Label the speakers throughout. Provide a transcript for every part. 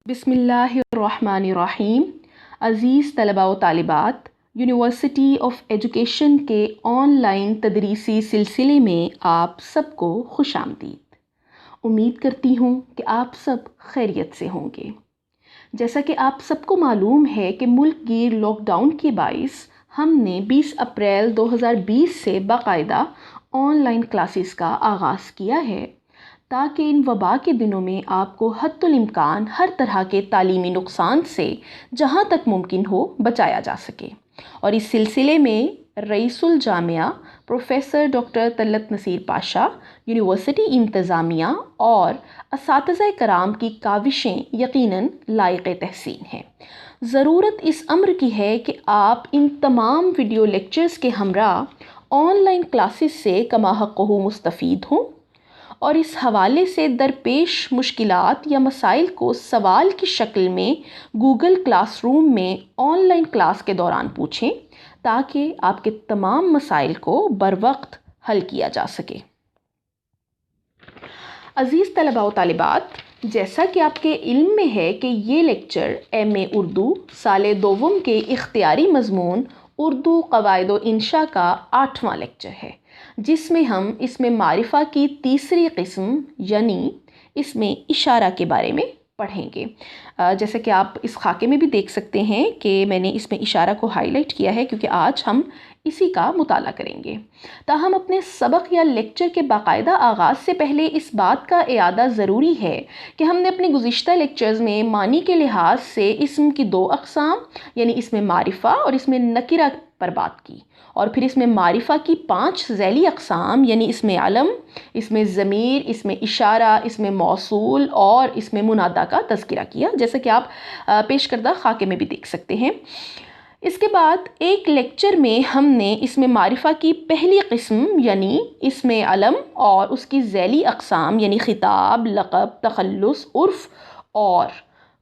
Speaker 1: बिस्मिल्लाहिर्रहमानिर्रहीम। अज़ीज़ तलबा व तालिबात, यूनिवर्सिटी ऑफ़ एजुकेशन के ऑनलाइन तदरीसी सिलसिले में आप सबको खुश आमदीद। उम्मीद करती हूँ कि आप सब खैरियत से होंगे। जैसा कि आप सबको मालूम है कि मुल्क गिर लॉकडाउन के बाइस हमने 20 अप्रैल 2020 से बाकायदा ऑनलाइन क्लासेस का आगाज़ किया है, ताकि इन वबा के दिनों में आपको हद्दुल इम्कान हर तरह के तालीमी नुकसान से जहाँ तक मुमकिन हो बचाया जा सके। और इस सिलसिले में रईसुल जामिया professor doctor Talat Naseer Pasha, university इंतज़ामिया और असातिज़ा कराम की काविशें यकीनन लायक तहसीन हैं। ज़रूरत इस अम्र की है कि आप इन तमाम वीडियो लेक्चर्स के हमरा ऑनलाइन क्लासेस से कमाहक़्क़ू मुस्तफ़ीद हों और इस हवाले से दरपेश मुश्किलात या मसाइल को सवाल की शक्ल में गूगल क्लासरूम में ऑनलाइन क्लास के दौरान पूछें, ताकि आपके तमाम मसाइल को बर वक्त हल किया जा सके। अज़ीज़ तलबा व तालिबात, जैसा कि आपके इल्म में है कि ये लेक्चर एम.ए. उर्दू साल दोम के इख्तियारी मज़मून उर्दू क़वाइद व इंशा का 8वां लेक्चर है, जिसमें हम इसमें मारिफ़ा की तीसरी किस्म यानी इसमें इशारा के बारे में पढ़ेंगे। जैसे कि आप इस खाके में भी देख सकते हैं कि मैंने इसमें इशारा को हाईलाइट किया है, क्योंकि आज हम इसी का मुताला करेंगे। ताहम अपने सबक या लेक्चर के बाकायदा आगाज़ से पहले इस बात का इयादा ज़रूरी है कि हमने अपने गुज़िश्ता लेक्चर्स में मानी के लिहाज से इसम की 2 अक़साम यानी इसमें मारिफ़ा और इसमें नकिरा पर बात की, और फिर इसमें मारिफ़ा की 5 ज़ैली अक़साम यानी इसमें अलम, इसमें ज़मीर, इसमें इशारा, इसमें मौसूल और इसमें मुनादा का तज़किरा किया, जैसे कि आप पेश करदा खाके में भी देख सकते हैं। इसके बाद एक लेक्चर में हमने इसमें मारिफ़ा की पहली किस्म यानी इसमें अलम और उसकी ज़ैली अक़साम यानी ख़िताब, लक़ब, तख़ल्लुस, उर्फ़ और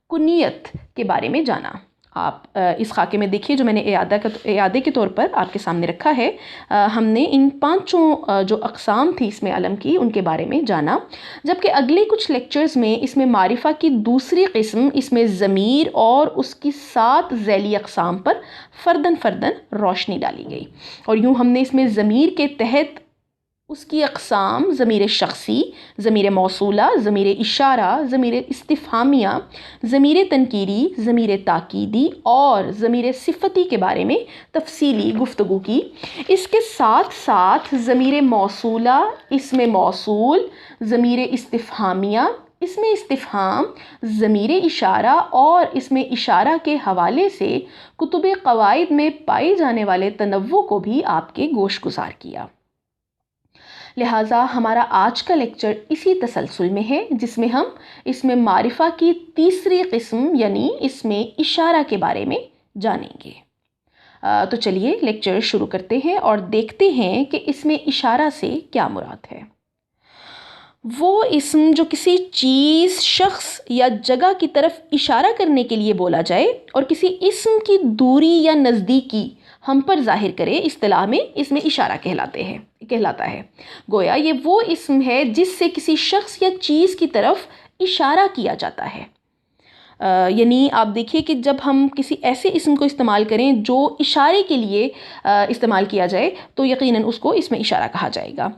Speaker 1: कुनियत के बारे में जाना। आप इस खाके में देखिए जो मैंने इयादे के तौर पर आपके सामने रखा है। हमने इन 5 जो अक़साम थी इसमें अलम की, उनके बारे में जाना, जबकि अगले कुछ लेक्चर्स में इसमें मारिफ़ा की दूसरी किस्म इसमें ज़मीर और उसकी 7 ज़ैली अक़साम पर फ़र्दन रोशनी डाली गई। और यूँ हमने इसमें ज़मीर के तहत उसकी अक़साम ज़मीर शख़सी, ज़मीर मौसूला, ज़मीर इशारा, ज़मीर इस्तिफ़हामिया, ज़मीर तनकीरी, ज़मीर ताकीदी और ज़मीर सिफ़ती के बारे में तफ़सीली गुफ्तगू की। इसके साथ साथ ज़मीर मौसूला, इसमें मौसूल, ज़मीर इस्तिफ़हामिया, इसमें इस्तिफ़हाम, ज़मीर इशारा और इसमें इशारा के हवाले से कुतुब क़वाइद में पाए जाने वाले तनव्वु को भी आपके गोश गुज़ार किया। लिहाजा हमारा आज का लेक्चर इसी तसलसल में है, जिसमें हम इसमें मारिफ़ा की तीसरी किस्म यानी इसमें इशारा के बारे में जानेंगे। तो चलिए लेक्चर शुरू करते हैं और देखते हैं कि इसमें इशारा से क्या मुराद है। वो इस्म जो किसी चीज़, शख्स या जगह की तरफ इशारा करने के लिए बोला जाए और किसी इस्म की दूरी या नज़दीकी हम पर ज़ाहिर करे, इस्तिलाह में इसमें इशारा कहलाता है। गोया ये वो इस्म है जिससे किसी शख्स या चीज़ की तरफ इशारा किया जाता है। यानी आप देखिए कि जब हम किसी ऐसे इस्म को इस्तेमाल करें जो इशारे के लिए इस्तेमाल किया जाए, तो यकीनन उसको इसमें इशारा कहा जाएगा।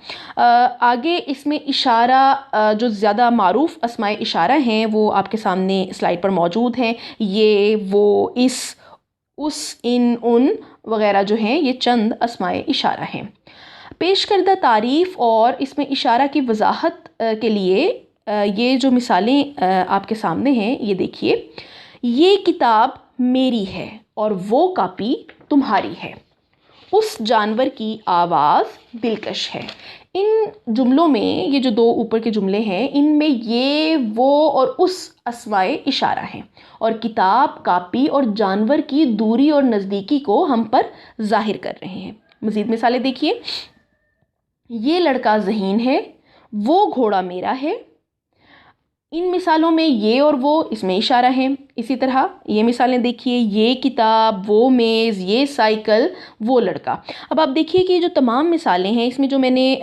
Speaker 1: आगे इसमें इशारा जो ज़्यादा मारूफ़ अस्माए इशारा हैं वो आपके सामने स्लाइड पर मौजूद हैं। ये, वो, इस, उस, इन, उन वग़ैरह जो हैं ये चंद अस्माए इशारा हैं। पेश करदा तारीफ़ और इसमें इशारा की वजाहत के लिए ये जो मिसालें आपके सामने हैं, ये देखिए। ये किताब मेरी है और वो कापी तुम्हारी है। उस जानवर की आवाज़ दिलकश है। इन जुमलों में ये जो 2 ऊपर के जुमले हैं, इनमें ये, वो और उस अस्माए इशारा हैं और किताब, कापी और जानवर की दूरी और नज़दीकी को हम पर ज़ाहिर कर रहे हैं। मज़ीद मिसालें देखिए। ये लड़का ज़हीन है, वो घोड़ा मेरा है। इन मिसालों में ये और वो इसमें इशारा है। इसी तरह ये मिसालें देखिए। ये किताब, वो मेज़, ये साइकिल, वो लड़का। अब आप देखिए कि जो तमाम मिसालें हैं इसमें जो मैंने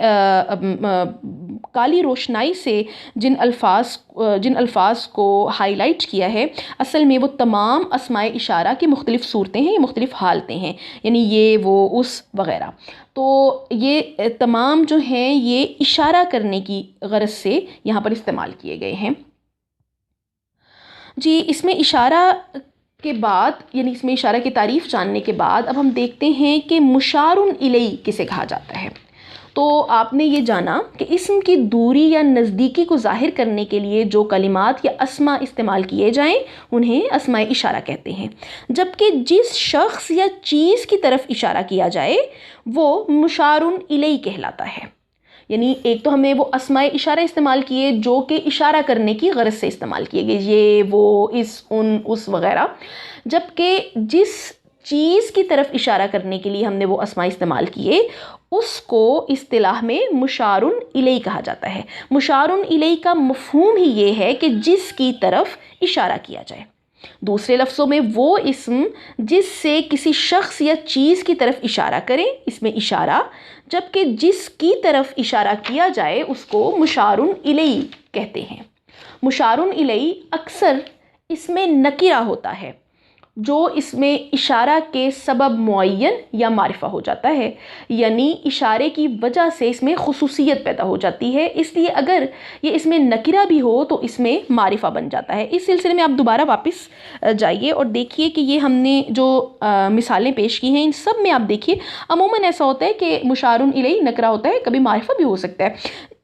Speaker 1: काली रोशनाई से जिन अल्फाज को हाईलाइट किया है, असल में वो तमाम अस्माए इशारा की मुख्तलिफ़ सूरतें हैं, ये मुख्तलिफ़ हालतें हैं, यानी ये वो उस वग़ैरह। तो ये तमाम जो हैं ये इशारा करने की गरज से यहाँ पर इस्तेमाल किए गए हैं जी। इसमें इशारा के बाद, यानी इसमें इशारा की तारीफ़ जानने के बाद, अब हम देखते हैं कि मुशारुन इलैहि किसे कहा जाता है। तो आपने ये जाना कि इस्म की दूरी या नज़दीकी को ज़ाहिर करने के लिए जो कलिमात या अस्मा इस्तेमाल किए जाएं उन्हें अस्माए इशारा कहते हैं, जबकि जिस शख्स या चीज़ की तरफ इशारा किया जाए वो मुशारुन इलैहि कहलाता है। यानी एक तो हमें वो अस्माए इशारा इस्तेमाल किए जो कि इशारा करने की गरज से इस्तेमाल किए गए, ये वो इस उन उस वग़ैरह, जबकि जिस चीज़ की तरफ इशारा करने के लिए हमने वो अस्मा इस्तेमाल किए उसको इस्तिलाह में मुशारुन इलैहि कहा जाता है। मुशारुन इलैहि का मफ़हूम ही ये है कि जिसकी तरफ इशारा किया जाए। दूसरे लफ्ज़ों में वो इस्म जिससे किसी शख्स या चीज़ की तरफ इशारा करें, इसमें इशारा, जबकि जिसकी तरफ इशारा किया जाए उसको मुशारुन इलैहि कहते हैं। मुशारुन इलैहि अक्सर इसमें नकीरा होता है जो इसमें इशारा के सबब मुअय्यन या मारिफा हो जाता है, यानी इशारे की वजह से इसमें खुसूसियत पैदा हो जाती है, इसलिए अगर ये इसमें नकीरा भी हो तो इसमें मारिफा बन जाता है। इस सिलसिले में आप दोबारा वापस जाइए और देखिए कि ये हमने जो मिसालें पेश की हैं इन सब में आप देखिए अमूमन ऐसा होता है कि मुशारुन इलैहि नकरा होता है, कभी मारिफा भी हो सकता है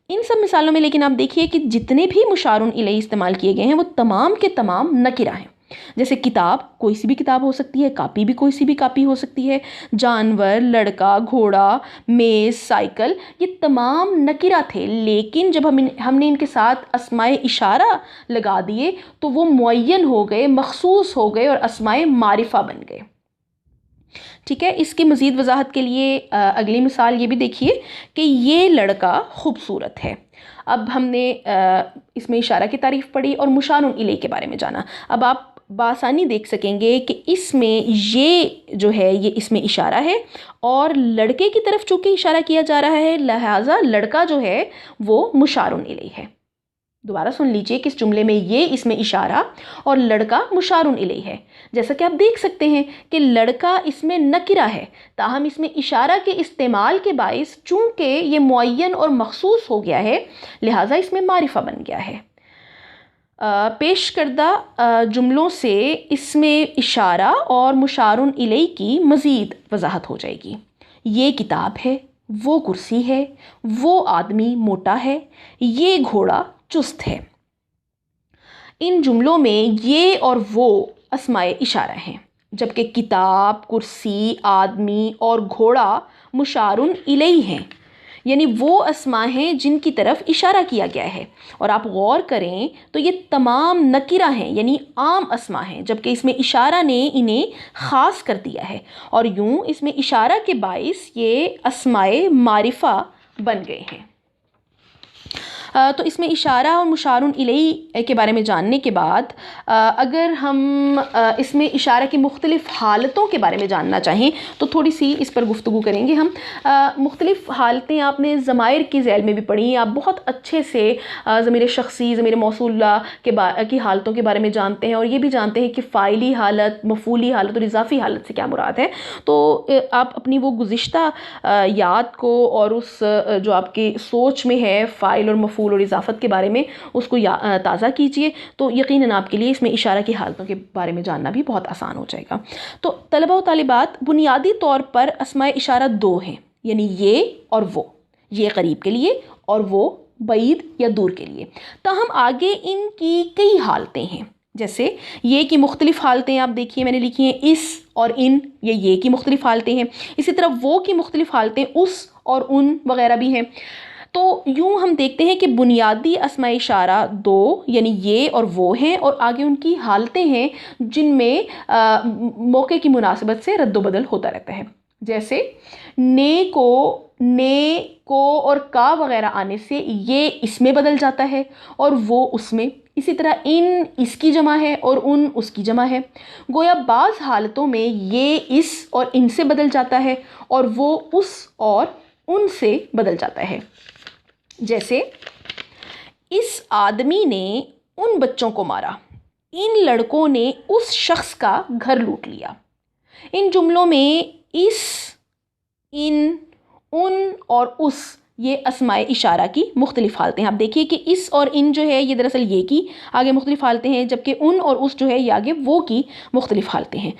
Speaker 1: इन सब मिसालों में। लेकिन आप देखिए कि जितने भी मुशारुन इलैहि इस्तेमाल किए गए हैं वो तमाम के तमाम नकीरा हैं। जैसे किताब, कोई सी भी किताब हो सकती है, कापी भी कोई सी भी कापी हो सकती है, जानवर, लड़का, घोड़ा, मेज़, साइकिल, ये तमाम नकीरा थे, लेकिन जब हमने इनके साथ अस्माए इशारा लगा दिए तो वो मुअय्यन हो गए, मखसूस हो गए और अस्माए मारिफा बन गए। ठीक है, इसकी मज़ीद वजाहत के लिए अगली मिसाल ये भी देखिए कि ये लड़का खूबसूरत है। अब हमने इसमें इशारा की तारीफ़ पढ़ी और मुशारुन इलैहि के बारे में जाना। अब आप बासानी देख सकेंगे कि इसमें ये जो है ये इसमें इशारा है और लड़के की तरफ चूँकि इशारा किया जा रहा है लिहाजा लड़का जो है वो मुशारुन इलैहि है। दोबारा सुन लीजिए कि इस जुमले में ये इसमें इशारा और लड़का मुशारुन इलैहि है। जैसा कि आप देख सकते हैं कि लड़का इसमें नकिरा है, ताहम इसमें इशारा के इस्तेमाल के बाइस चूँकि ये मुअय्यन और मखसूस हो गया है लिहाजा इसमें मारिफा बन गया है। पेश करदा जुमलों से इसमें इशारा और मुशारुन इलैहि की मज़ीद वजाहत हो जाएगी। ये किताब है, वो कुर्सी है, वो आदमी मोटा है, ये घोड़ा चुस्त है। इन जुमलों में ये और वो अस्माए इशारा हैं, जबकि किताब, कुर्सी, आदमी और घोड़ा मुशारुन इलैहि हैं, यानी वो अस्मा हैं जिनकी तरफ इशारा किया गया है। और आप गौर करें तो ये तमाम नकिरा हैं, यानी आम अस्मा हैं, जबकि इसमें इशारा ने इन्हें ख़ास कर दिया है और यूँ इसमें इशारा के बाइस ये अस्माए मारिफा बन गए हैं। तो इसमें इशारा और मुशारुन इलैहि के बारे में जानने के बाद अगर हम इसमें इशारा की मुख्तलिफ़ हालतों के बारे में जानना चाहें तो थोड़ी सी इस पर गुफ्तगू करेंगे हम। मुख्तलिफ़ हालतें आपने ज़माइर की ज़ैल में भी पढ़ी, आप बहुत अच्छे से ज़मीर शख्सी, ज़मीर मौसूला की हालतों के बारे में जानते हैं और ये भी जानते हैं कि फ़ाइली हालत, मफ़ूली हालत और इज़ाफ़ी हालत से क्या मुराद है। तो आप अपनी वो गुज़िश्ता याद को और उस जो आपकी सोच में है फ़ाइल और मफ़ूल और इजाफ़त के बारे में उसको ताज़ा कीजिए, तो यकीनन आपके लिए इसमें इशारा की हालतों के बारे में जानना भी बहुत आसान हो जाएगा। तो तलबा व तालिबात, बुनियादी तौर पर अस्माए इशारा दो हैं, यानी ये और वो, ये करीब के लिए और वो बईद या दूर के लिए। ताहम आगे इनकी कई हालतें हैं, जैसे ये की मुख्तलिफ़ हालतें आप देखिए मैंने लिखी हैं, इस और इन, ये की मुख्तलिफ़ हालतें हैं। इसी तरह वो की मुख्तलिफ़ हालतें उस और उन वग़ैरह भी हैं। तो यूँ हम देखते हैं कि बुनियादी अस्माए इशारा दो, यानी ये और वो हैं, और आगे उनकी हालतें हैं जिनमें मौके की मुनासिबत से रद्दोबदल होता रहता है। जैसे ने को और का वग़ैरह आने से ये इसमें बदल जाता है और वो उसमें। इसी तरह इन इसकी जमा है और उन उसकी जमा है। गोया बाज़ हालतों में ये इस और इन से बदल जाता है और वो उस और उन से बदल जाता है। जैसे इस आदमी ने उन बच्चों को मारा, इन लड़कों ने उस शख्स का घर लूट लिया। इन जुमलों में इस, इन, उन और उस ये अस्माए इशारा की मुख्तलिफ हालतें हैं। आप देखिए कि इस और इन जो है ये दरअसल ये की आगे मुख्तलिफ हालतें हैं, जबकि उन और उस जो है ये आगे वो की मुख्तलिफ हालतें हैं।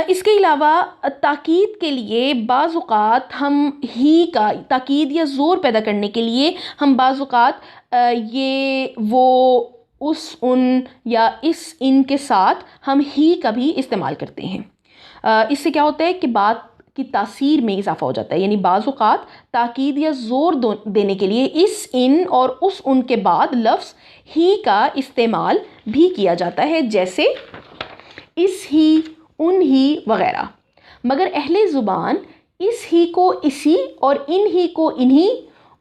Speaker 1: इसके अलावा ताकीद के लिए बाज़-औक़ात हम ही का ताकीद या ज़ोर पैदा करने के लिए हम बाज़-औक़ात ये, वो, उस, उन या इस, इन के साथ हम ही का भी इस्तेमाल करते हैं। इससे क्या होता है कि बात की तासीर में इजाफा हो जाता है। यानी बाज़-औक़ात ताकीद या ज़ोर देने के लिए इस, इन और उस, उन के बाद लफ्ज़ ही का इस्तेमाल भी किया जाता है, जैसे इस ही, उन ही वगैरह। मगर अहले ज़ुबान इस ही को इसी और इन ही को इन्हीं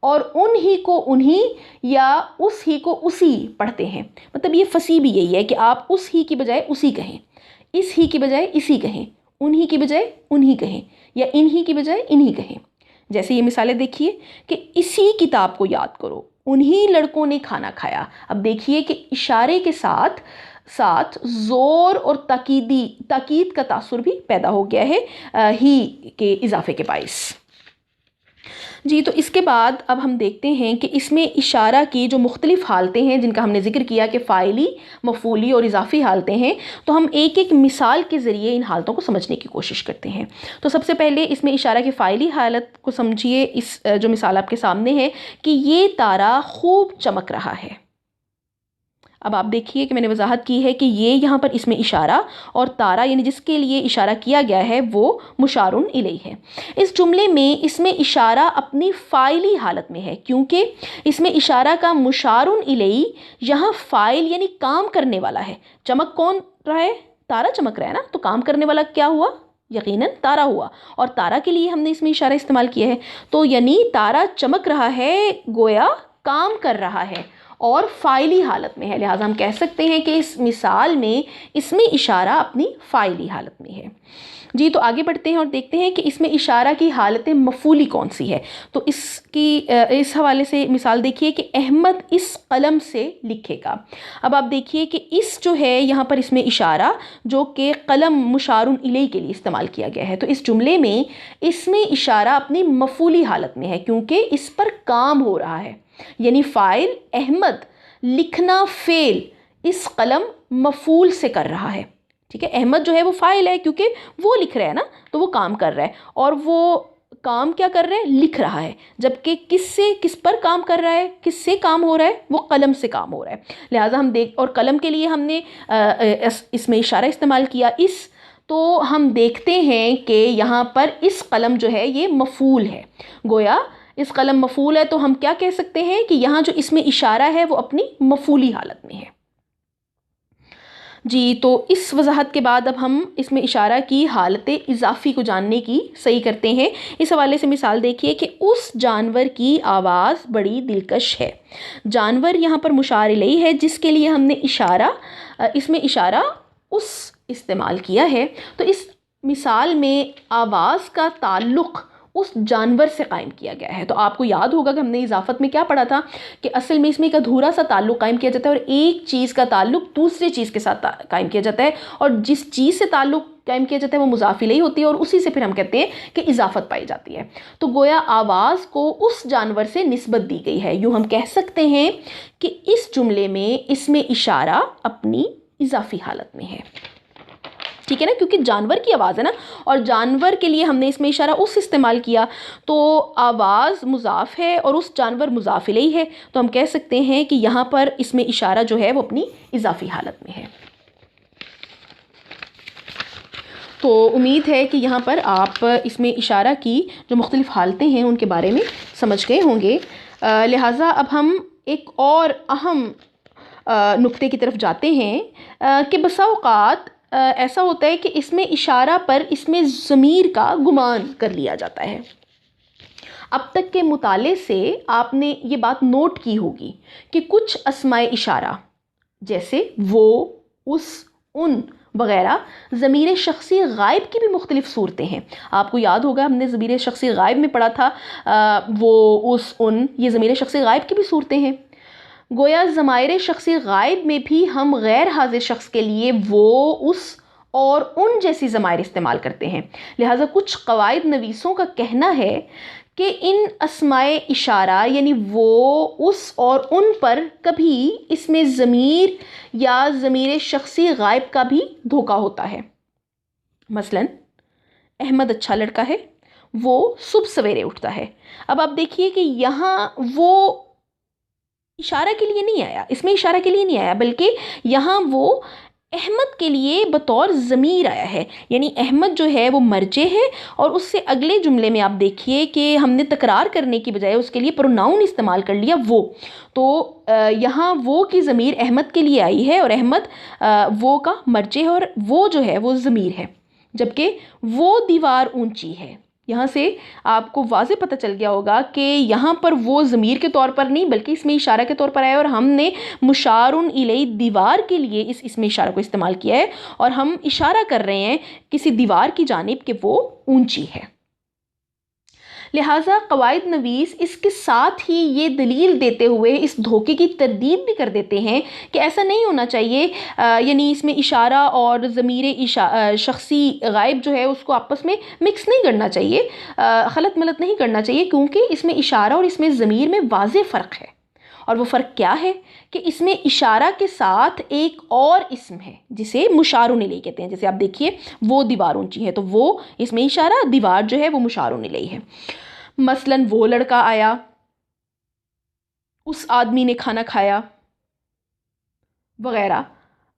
Speaker 1: और उन ही को उन्हीं या उस ही को उसी पढ़ते हैं। मतलब ये फसी भी यही है कि आप उस ही की बजाय उसी कहें, इस ही की बजाय इसी कहें, उन ही की बजाय उन्हीं कहें या इन ही की बजाय इन्हीं कहें। जैसे ये मिसालें देखिए कि इसी किताब को याद करो, उन्हीं लड़कों ने खाना खाया। अब देखिए कि इशारे के साथ साथ ज़ोर और ताकीद का तासुर भी पैदा हो गया है ही के इजाफे के बाइस। जी, तो इसके बाद अब हम देखते हैं कि इसमें इशारा की जो मुख्तलिफ हालतें हैं जिनका हमने जिक्र किया कि फ़ाइली, मफ़ूली और इजाफ़ी हालतें हैं, तो हम एक एक मिसाल के ज़रिए इन हालतों को समझने की कोशिश करते हैं। तो सबसे पहले इसमें इशारा की फ़ाइली हालत को समझिए। इस जो मिसाल आपके सामने है कि ये तारा खूब चमक रहा है। अब आप देखिए कि मैंने वजाहत की है कि ये यहाँ पर इसमें इशारा और तारा यानी जिसके लिए इशारा किया गया है वो मुशारुन इलैहि है। इस जुमले में इसमें इशारा अपनी फ़ाइली हालत में है, क्योंकि इसमें इशारा का मुशारुन इलैहि यहाँ फ़ाइल यानी काम करने वाला है। चमक कौन रहा है? तारा चमक रहा है ना, तो काम करने वाला क्या हुआ? यकीनन तारा हुआ, और तारा के लिए हमने इसमें इशारा इस्तेमाल किया है। तो यानी तारा चमक रहा है, गोया काम कर रहा है और फ़ाइली हालत में है। लिहाजा हम कह सकते हैं कि इस मिसाल में इसमें इशारा अपनी फ़ाइली हालत में है। जी, तो आगे बढ़ते हैं और देखते हैं कि इसमें इशारा की हालत मफ़ूली कौन सी है। तो इसकी इस हवाले से मिसाल देखिए कि अहमद इस कलम से लिखेगा। अब आप देखिए कि इस जो है यहाँ पर इसमें इशारा जो कि कलम मुशारुन इलैहि के लिए इस्तेमाल किया गया है। तो इस जुमले में इसमें इशारा अपनी मफ़ूली हालत में है, क्योंकि इस पर काम हो रहा है। यानी फ़ाइल अहमद, लिखना फ़ेल, इस कलम मफ़ूल से कर रहा है। ठीक है, अहमद जो है वो फ़ाइल है क्योंकि वो लिख रहा है ना, तो वो काम कर रहा है, और वो काम क्या कर रहा है? लिख रहा है। जबकि किससे, किस पर काम कर रहा है, किससे काम हो रहा है? वो कलम से काम हो रहा है। लिहाजा हम देख, और कलम के लिए हमने इसमें इशारा इस्तेमाल किया इस, तो हम देखते हैं कि यहाँ पर इस कलम जो है ये मफ़ूल है। गोया इस कलम मफ़ूल है, तो हम क्या कह सकते हैं कि यहाँ जो इसमें इशारा है वो अपनी मफ़ूली हालत में है। जी, तो इस वजाहत के बाद अब हम इसमें इशारा की हालत इजाफ़ी को जानने की सही करते हैं। इस हवाले से मिसाल देखिए कि उस जानवर की आवाज़ बड़ी दिलकश है। जानवर यहाँ पर मुशार इलैहि है, जिसके लिए हमने इशारा, इसमें इशारा उस इस्तेमाल किया है। तो इस मिसाल में आवाज़ का ताल्लुक़ उस जानवर से कायम किया गया है। तो आपको याद होगा कि हमने इजाफत में क्या पढ़ा था कि असल में इसमें एक अधूरा सा ताल्लुक़ कायम किया जाता है और एक चीज़ का ताल्लुक़ दूसरी चीज़ के साथ कायम किया जाता है, और जिस चीज़ से ताल्लुक़ कायम किया जाता है वो मुज़ाफ़ इलैहि होती है, और उसी से फिर हम कहते हैं कि इजाफत पाई जाती है। तो गोया आवाज़ को उस जानवर से निस्बत दी गई है। यूँ हम कह सकते हैं कि इस जुमले में इसमें इशारा अपनी इजाफी हालत में है। ठीक है ना, क्योंकि जानवर की आवाज़ है ना, और जानवर के लिए हमने इसमें इशारा उस इस्तेमाल किया, तो आवाज़ मुज़ाफ़ है और उस जानवर मुज़ाफ़ इलैहि है, तो हम कह सकते हैं कि यहाँ पर इसमें इशारा जो है वो अपनी इजाफ़ी हालत में है। तो उम्मीद है कि यहाँ पर आप इसमें इशारा की जो मुख्तलिफ़ हालतें हैं उनके बारे में समझ गए होंगे। लिहाजा अब हम एक और अहम नुक्ते की तरफ जाते हैं कि बसा औक़ात ऐसा होता है कि इसमें इशारा पर इसमें ज़मीर का गुमान कर लिया जाता है। अब तक के मुताले से आपने ये बात नोट की होगी कि कुछ अस्माए इशारा जैसे वो, उस, उन वगैरह ज़मीर शख्सी गायब की भी मुख्तलिफ़ सूरतें हैं। आपको याद होगा हमने ज़मीर शख्सी गायब में पढ़ा था, वो, उस, उन, ये ज़मीर शख्सी गायब की भी सूरतें हैं। गोया ज़माइर शख्सी गायब में भी हम गैर हाज़िर शख्स के लिए वो, उस और उन जैसी ज़माइर इस्तेमाल करते हैं। लिहाजा कुछ क़वाइद नवीसों का कहना है कि इन अस्माए इशारा यानी वो, उस और उन पर कभी इसमें ज़मीर या ज़मीर शख्सी गायब का भी धोखा होता है। मसलन अहमद अच्छा लड़का है, वो सुबह सवेरे उठता है। अब आप देखिए कि यहाँ वो इशारा के लिए नहीं आया, इसमें इशारा के लिए नहीं आया, बल्कि यहाँ वो अहमद के लिए बतौर ज़मीर आया है। यानी अहमद जो है वो मर्जे है, और उससे अगले जुमले में आप देखिए कि हमने तकरार करने की बजाय उसके लिए प्रोनाउन इस्तेमाल कर लिया वो। तो यहाँ वो की ज़मीर अहमद के लिए आई है और अहमद वो का मर्जे है और वो जो है वो ज़मीर है, जबकि वो दीवार ऊंची है। यहाँ से आपको वाज़े पता चल गया होगा कि यहाँ पर वो ज़मीर के तौर पर नहीं बल्कि इसमें इशारा के तौर पर आया, और हमने मुशारुन इलैहि दीवार के लिए इसमें इशारा को इस्तेमाल किया है, और हम इशारा कर रहे हैं किसी दीवार की जानिब कि वो ऊंची है। लिहाजा क़वाइद नवीस इसके साथ ही ये दलील देते हुए इस धोखे की तरदीद भी कर देते हैं कि ऐसा नहीं होना चाहिए, यानी इसमें इशारा और ज़मीर शख्सी गायब जो है उसको आपस में मिक्स नहीं करना चाहिए, खलत मलत नहीं करना चाहिए, क्योंकि इसमें इशारा और इसमें ज़मीर में वाज़े फ़र्क है। और वो फ़र्क क्या है कि इसमें इशारा के साथ एक और इस्म है जिसे मुशारुन इलैहि कहते हैं। जैसे आप देखिए वो दीवार ऊंची है, तो वो इसमें इशारा, दीवार जो है वो मुशारुन इलैहि है। मसलन वो लड़का आया, उस आदमी ने खाना खाया वगैरह।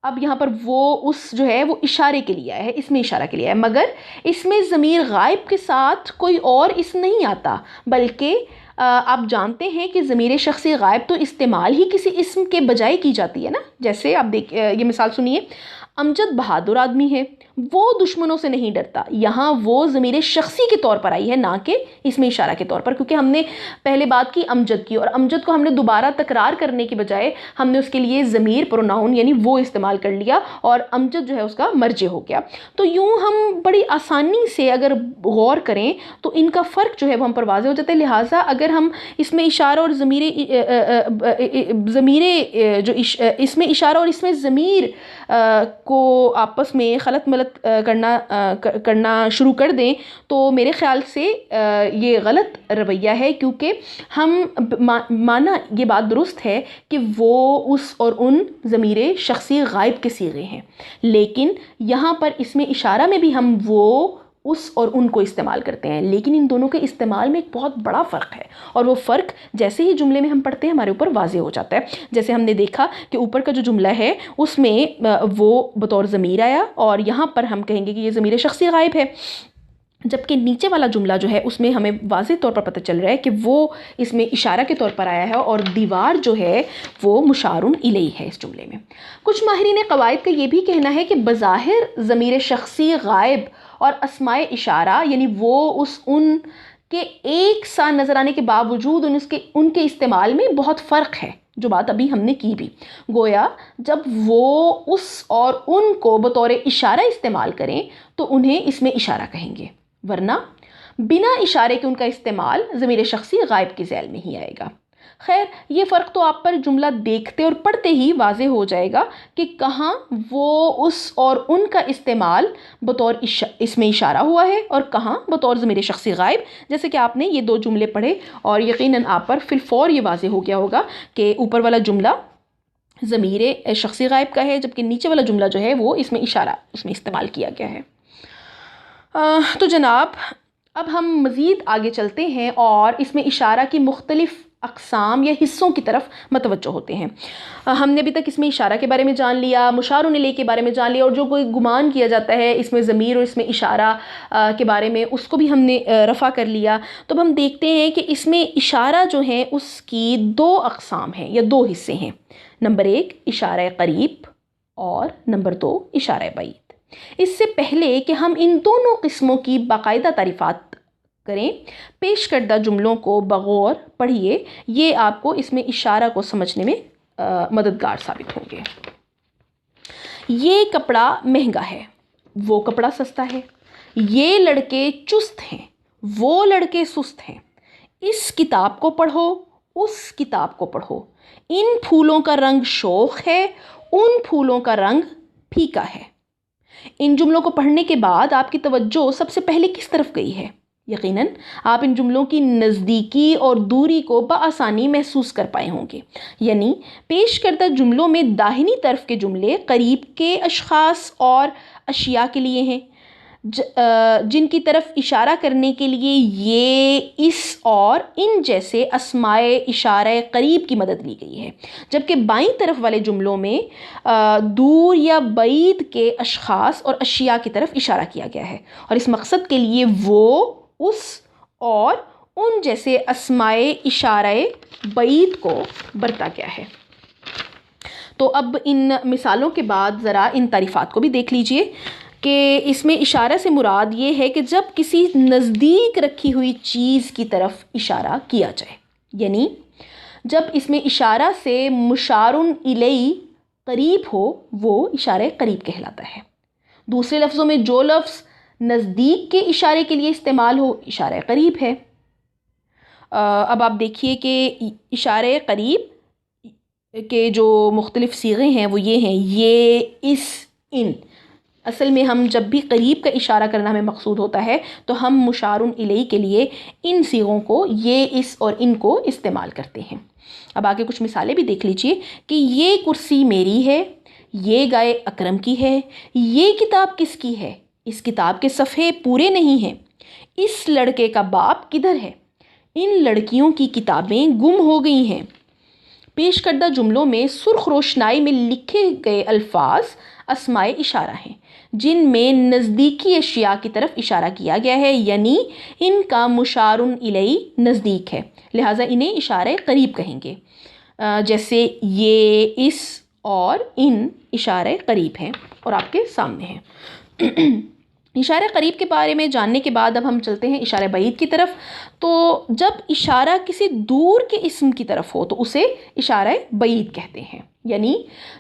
Speaker 1: अब यहाँ पर वो, उस जो है वो इशारे के लिए आया है, इसमें इशारा के लिए आया है, मगर इसमें ज़मीर गायब के साथ कोई और इस्म नहीं आता, बल्कि आप जानते हैं कि ज़मीर शख्सी गायब तो इस्तेमाल ही किसी इस्म के बजाय की जाती है ना। जैसे आप देख, ये मिसाल सुनिए, अमजद बहादुर आदमी है, वो दुश्मनों से नहीं डरता। यहाँ वो ज़मीर शख्सी के तौर पर आई है, ना कि इसमें इशारा के तौर पर, क्योंकि हमने पहले बात की अमजद की, और अमजद को हमने दोबारा तकरार करने की बजाय हमने उसके लिए ज़मीर प्रोनाउन यानी वो इस्तेमाल कर लिया, और अमजद जो है उसका मर्जे हो गया। तो यूँ हम बड़ी आसानी से अगर गौर करें तो इनका फ़र्क जो है वो हम पर वाज़े हो जाता है। लिहाजा अगर हम इसमें इशारा और ज़मीर जो इसमें इशारा और इसमें ज़मीर को आपस में खलत मलत करना शुरू कर दें तो मेरे ख़्याल से ये गलत रवैया है, क्योंकि हम माना ये बात दुरुस्त है कि वो, उस और उन ज़मीर शख्सी गायब के सीगे हैं, लेकिन यहाँ पर इसमें इशारा में भी हम वो, उस और उनको इस्तेमाल करते हैं, लेकिन इन दोनों के इस्तेमाल में एक बहुत बड़ा फ़र्क है, और वो फ़र्क जैसे ही जुमले में हम पढ़ते हैं हमारे ऊपर वाज़े हो जाता है। जैसे हमने देखा कि ऊपर का जो जुमला है उसमें वो बतौर ज़मीर आया, और यहाँ पर हम कहेंगे कि ये ज़मीर शख्सी गायब है, जबकि नीचे वाला जुमला जो है उसमें हमें वाज़े तौर पर पता चल रहा है कि वो इसमें इशारा के तौर पर आया है, और दीवार जो है वो मुशारुन इलैहि है इस जुमले में। कुछ माहिरीन क़वाइद का ये भी कहना है कि बज़ाहिर ज़मीर शख्सी गायब और अस्माए इशारा यानी वो, उस, उन के एक सा नज़र आने के बावजूद उनके इस्तेमाल में बहुत फ़र्क है, जो बात अभी हमने की भी। गोया जब वो, उस और उन को बतौर इशारा इस्तेमाल करें तो उन्हें इसमें इशारा कहेंगे, वरना बिना इशारे के उनका इस्तेमाल ज़मीर शख्सी गायब की ज़ैल में ही आएगा। खैर, ये फ़र्क तो आप पर जुमला देखते और पढ़ते ही वाज़े हो जाएगा कि कहाँ वो, उस और उनका इस्तेमाल बतौर इसमें इशारा हुआ है और कहाँ बतौर ज़मीर शख्सी गायब। जैसे कि आपने ये दो जुमले पढ़े और यकीनन आप पर फिलफौर ये वाज़े हो गया होगा कि ऊपर वाला जुमला ज़मीर शख्सी गायब का है, जबकि नीचे वाला जुमला जो है वो इसमें इशारा उसमें इस्तेमाल किया गया है। तो जनाब, अब हम मज़ीद आगे चलते हैं और इसमें इशारा की मुख्तलिफ़ अक़साम या हिस्सों की तरफ मतवज्जो होते हैं। हमने अभी तक इसमें इशारा के बारे में जान लिया, मुशारुन इलैहि के बारे में जान लिया, और जो कोई गुमान किया जाता है इसमें ज़मीर और इसमें इशारा के बारे में उसको भी हमने रफ़ा कर लिया। तो अब हम देखते हैं कि इसमें इशारा जो है उसकी दो अक़साम हैं या दो हिस्से हैं। नंबर 1 इशारा क़रीब और नंबर 2 इशारा बईद। इससे पहले कि हम इन दोनों किस्मों की बाकायदा तारीफ़ात करें, पेश करदा जुमलों को बगौर पढ़िए, ये आपको इसमें इशारा को समझने में मददगार साबित होंगे। ये कपड़ा महंगा है, वो कपड़ा सस्ता है। ये लड़के चुस्त हैं, वो लड़के सुस्त हैं। इस किताब को पढ़ो, उस किताब को पढ़ो। इन फूलों का रंग शोख है, उन फूलों का रंग फीका है। इन जुमलों को पढ़ने के बाद आपकी तवज्जो सबसे पहले किस तरफ गई है? यकीनन आप इन जुमलों की नज़दीकी और दूरी को बआसानी महसूस कर पाए होंगे। यानी पेश करदा जुमलों में दाहिनी तरफ के जुमले करीब के अशख़ास और अशिया के लिए हैं, जिनकी तरफ इशारा करने के लिए ये, इस और इन जैसे अस्माए इशारे करीब की मदद ली गई है। जबकि बाईं तरफ वाले जुमलों में दूर या बईद के अशख़ास और अशिया की तरफ इशारा किया गया है, और इस मकसद के लिए वो, उस और उन जैसे अस्माए इशारे बईद को बरता गया है। तो अब इन मिसालों के बाद ज़रा इन तारीफ़ात को भी देख लीजिए कि इसमें इशारा से मुराद ये है कि जब किसी नज़दीक रखी हुई चीज़ की तरफ इशारा किया जाए, यानी जब इसमें इशारा से मुशारुन इलई करीब हो, वो इशारे करीब कहलाता है। दूसरे लफ्ज़ों में जो लफ्ज़ नज़दीक के इशारे के लिए इस्तेमाल हो, इशारे करीब है। अब आप देखिए कि इशारे करीब के जो मुख्तलिफ़ सीगे हैं वो ये हैं, ये, इस, इन। असल में हम जब भी करीब का इशारा करना हमें मकसूद होता है तो हम मुशारुन इलई के लिए इन सीगों को, ये, इस और इन को इस्तेमाल करते हैं। अब आगे कुछ मिसालें भी देख लीजिए कि ये कुर्सी मेरी है, ये गाय अकरम की है, ये किताब किसकी है, इस किताब के सफ़े पूरे नहीं हैं, इस लड़के का बाप किधर है, इन लड़कियों की किताबें गुम हो गई हैं। पेश करदा जुमलों में सुर्ख रोशनाई में लिखे गए अल्फाज अस्माए इशारा हैं, जिनमें नज़दीकी अशिया की तरफ इशारा किया गया है, यानी इनका मुशारुन इलई नज़दीक है, लिहाजा इन्हें इशारे करीब कहेंगे। जैसे ये, इस और इन इशारे करीब हैं और आपके सामने हैं। इशारे करीब के बारे में जानने के बाद अब हम चलते हैं इशारे बईद की तरफ। तो जब इशारा किसी दूर के इस्म की तरफ हो तो उसे इशारे बईद कहते हैं, यानी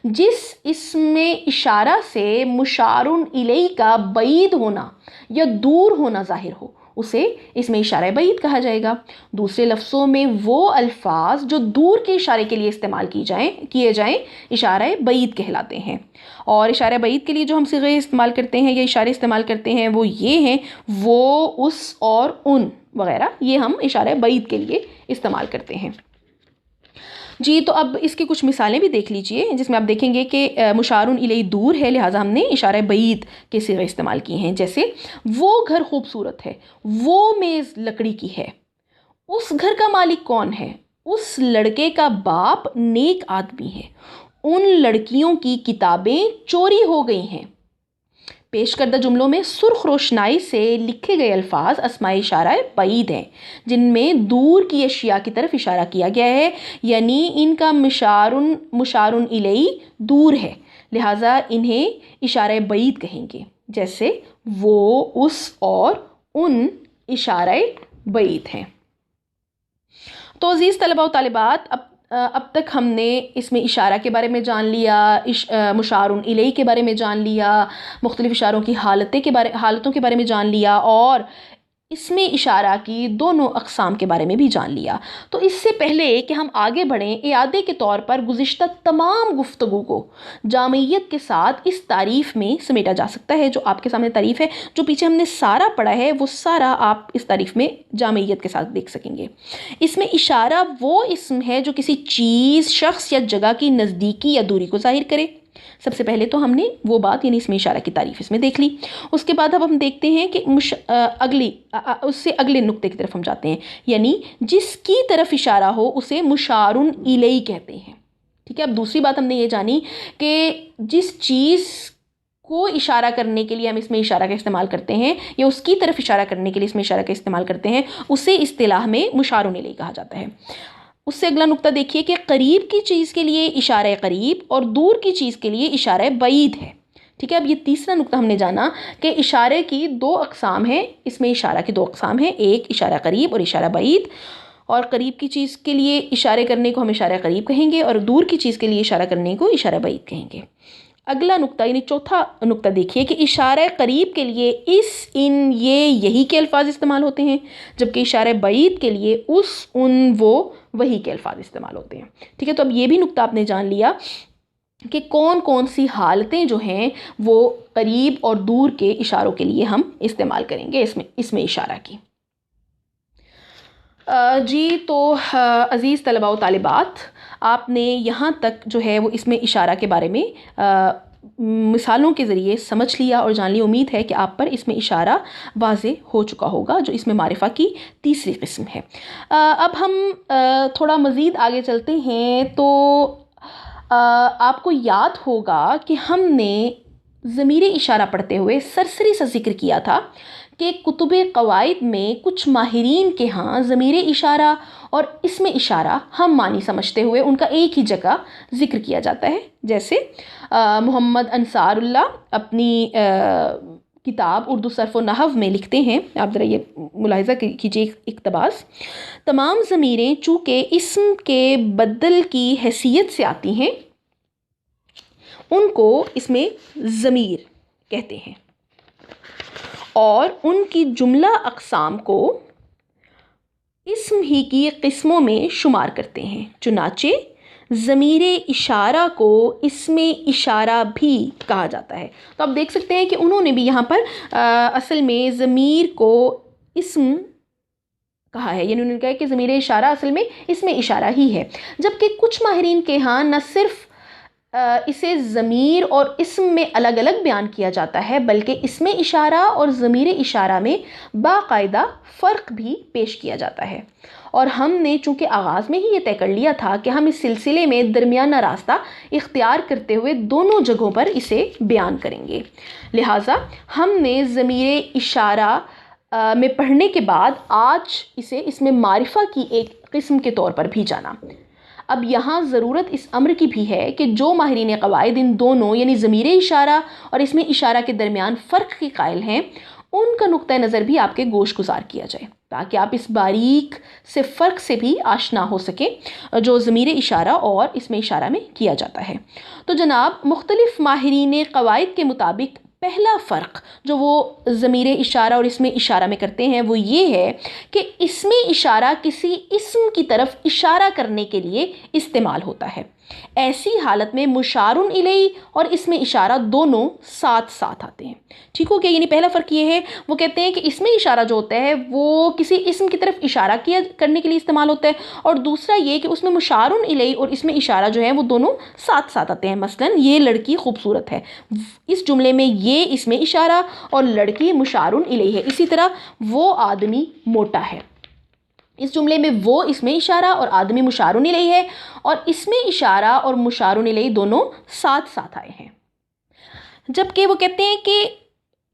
Speaker 1: जिस इस्म में इशारा से मुशारुन इलई का बईद होना या दूर होना ज़ाहिर हो, उसे इसमें इशारे बईद कहा जाएगा। दूसरे लफ्ज़ों में वो अल्फाज जो दूर के इशारे के लिए इस्तेमाल किए जाएं इशारे बईद कहलाते हैं। और इशारे बईद के लिए जो हम सिगे इस्तेमाल करते हैं या इशारे इस्तेमाल करते हैं वो ये हैं, वो, उस और उन वगैरह, ये हम इशारे बईद के लिए इस्तेमाल करते हैं। जी, तो अब इसकी कुछ मिसालें भी देख लीजिए, जिसमें आप देखेंगे कि मुशारुन इलई दूर है, लिहाजा हमने इशारे बईद के सिगे इस्तेमाल किए हैं। जैसे वो घर खूबसूरत है, वो मेज़ लकड़ी की है, उस घर का मालिक कौन है, उस लड़के का बाप नेक आदमी है, उन लड़कियों की किताबें चोरी हो गई हैं। पेश करदा जुमलों में सुर्ख रोशनाई से लिखे गए अल्फाज अस्माए इशारा बईद हैं, जिनमें दूर की अशिया की तरफ इशारा किया गया है, यानी इनका मुशारुन इलई दूर है, लिहाजा इन्हें इशारे बईद कहेंगे। जैसे वो, उस और उन इशारे बईद हैं। तो अज़ीज़ तलबा व तालिबात, अब तक हमने इसमें इशारा के बारे में जान लिया, मुशारुन इलई के बारे में जान लिया, मुख्तलिफ़ इशारों की हालतों के बारे में जान लिया, और इसमें इशारा की दोनों अक़साम के बारे में भी जान लिया। तो इससे पहले कि हम आगे बढ़ें, इयादे के तौर पर गुज़िश्ता तमाम गुफ्तगू को जामियत के साथ इस तारीफ़ में समेटा जा सकता है। जो आपके सामने तारीफ़ है, जो पीछे हमने सारा पढ़ा है, वो सारा आप इस तारीफ़ में जामियत के साथ देख सकेंगे। इसमें इशारा वो इस्म है जो किसी चीज़, शख्स या जगह की नज़दीकी या दूरी को ज़ाहिर करे। सबसे पहले तो हमने वो बात, यानी इसमें इशारा की तारीफ़ इसमें देख ली। उसके बाद अब हम देखते हैं कि उससे अगले नुक्ते की तरफ हम जाते हैं, यानी जिसकी तरफ इशारा हो उसे मुशारुन इलई कहते हैं। ठीक है, अब दूसरी बात हमने ये जानी कि जिस चीज़ को इशारा करने के लिए हम इसमें इशारा का इस्तेमाल करते हैं या उसकी तरफ इशारा करने के लिए इसमें इशारा का इस्तेमाल करते हैं, उसे इस्तिलाह में मुशारुन इलई कहा जाता है। उससे अगला नुक्ता देखिए कि करीब की चीज़ के लिए इशारा करीब और दूर की चीज़ के लिए इशारा बईद है। ठीक है, अब ये तीसरा नुक्ता हमने जाना कि इशारे की दो अक़साम हैं। इसमें इशारा की दो अक़साम हैं, एक इशारा करीब और इशारा बईद। और करीब की चीज़ के लिए इशारे करने को हम इशारा करीब कहेंगे और दूर की चीज़ के लिए इशारा करने को इशारा बईद कहेंगे। अगला नुक्ता यानी चौथा नुक्ता देखिए कि इशारा करीब के लिए इस, इन, ये, यही के अल्फाज इस्तेमाल होते हैं, जबकि इशारा बईद के लिए उस, उन, वो, वही के अल्फाज इस्तेमाल होते हैं। ठीक है, तो अब ये भी नुक्ता आपने जान लिया कि कौन कौन सी हालतें जो हैं वो करीब और दूर के इशारों के लिए हम इस्तेमाल करेंगे इसमें इशारा की। जी तो अज़ीज़ तलबा व तालिबात, आपने यहाँ तक जो है वो इसमें इशारा के बारे में मिसालों के ज़रिए समझ लिया और जान लिया। उम्मीद है कि आप पर इसमें इशारा वाज़े हो चुका होगा, जो इसमें मारिफ़ा की तीसरी किस्म है। अब हम थोड़ा मज़ीद आगे चलते हैं तो आपको याद होगा कि हमने ज़मीरे इशारा पढ़ते हुए सरसरी सा जिक्र किया था कि कुतुबे क़वाइद में कुछ माहिरीन के यहाँ ज़मीरे इशारा और इसमें इशारा हम मानी समझते हुए उनका एक ही जगह जिक्र किया जाता है। जैसे मोहम्मद अंसारुल्लाह अपनी किताब उर्दू सर्फ़ व नहव में लिखते हैं, आप ज़रा ये मुलाहिज़ा कीजिए इक़्तिबास, तमाम ज़मीरें चूँकि इस्म के बदल की हैसियत से आती हैं उनको इसमें ज़मीर कहते हैं और उनकी जुमला अक़साम को इस्म ही की किस्मों में शुमार करते हैं। चुनाचे ज़मीरे इशारा को इसमें इशारा भी कहा जाता है। तो आप देख सकते हैं कि उन्होंने भी यहाँ पर असल में ज़मीर को इस्म कहा है, यानी उन्होंने कहा कि ज़मीरे इशारा असल में इसमें इशारा ही है। जबकि कुछ माहिरीन के यहाँ न सिर्फ़ इसे ज़मीर और इस्म में अलग अलग बयान किया जाता है, बल्कि इसमें इशारा और ज़मीरे इशारा में बाकायदा फ़र्क भी पेश किया जाता है। और हमने चूँकि आगाज़ में ही ये तय कर लिया था कि हम इस सिलसिले में दरमियाना रास्ता इख्तियार करते हुए दोनों जगहों पर इसे बयान करेंगे, लिहाजा हमने ज़मीरे इशारा में पढ़ने के बाद आज इसे इसमें मारिफ़ा की एक किस्म के तौर पर भी जाना। अब यहाँ ज़रूरत इस अम्र की भी है कि जो माहिरीन क़वाइद इन दोनों यानी ज़मीरे इशारा और इसमें इशारा के दरमियान फ़र्क के कायल हैं, उनका नुक्ता नज़र भी आपके गोश गुजार किया जाए ताकि आप इस बारीक से फ़र्क से भी आशना हो सके जो ज़मीरे इशारा और इसमें इशारा में किया जाता है। तो जनाब, मुख्तलिफ़ माहिरीन क़वाइद के मुताबिक पहला फ़र्क जो वो ज़मीरे इशारा और इसमें इशारा में करते हैं वो ये है कि इसमें इशारा किसी इस्म की तरफ इशारा करने के लिए इस्तेमाल होता है। ऐसी हालत में मुशारुन इलैहि और इसमें इशारा दोनों साथ साथ आते हैं। ठीक हो गया, यानी पहला फ़र्क ये है, वो कहते हैं कि इसमें इशारा जो होता है वो किसी इस्म की तरफ इशारा करने के लिए इस्तेमाल होता है, और दूसरा ये कि उसमें मुशारुन इलैहि और इसमें इशारा जो है वो दोनों साथ साथ आते हैं। मसलन ये लड़की खूबसूरत है, इस जुमले में ये इसमें इशारा और लड़की मुशारुन इलैहि है। इसी तरह वो आदमी मोटा है, इस जुमले में वो इसमें इशारा और आदमी मुशारुन इलैहि है, और इसमें इशारा और मुशारुन इलैहि दोनों साथ साथ आए हैं। जबकि वो कहते हैं कि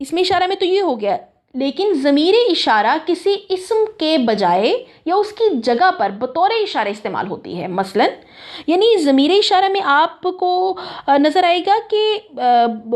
Speaker 1: इसमें इशारा में तो ये हो गया, लेकिन ज़मीरे इशारा किसी इस्म के बजाय या उसकी जगह पर बतौर इशारा इस्तेमाल होती है। मसलन यानी ज़मीरे इशारा में आपको नज़र आएगा कि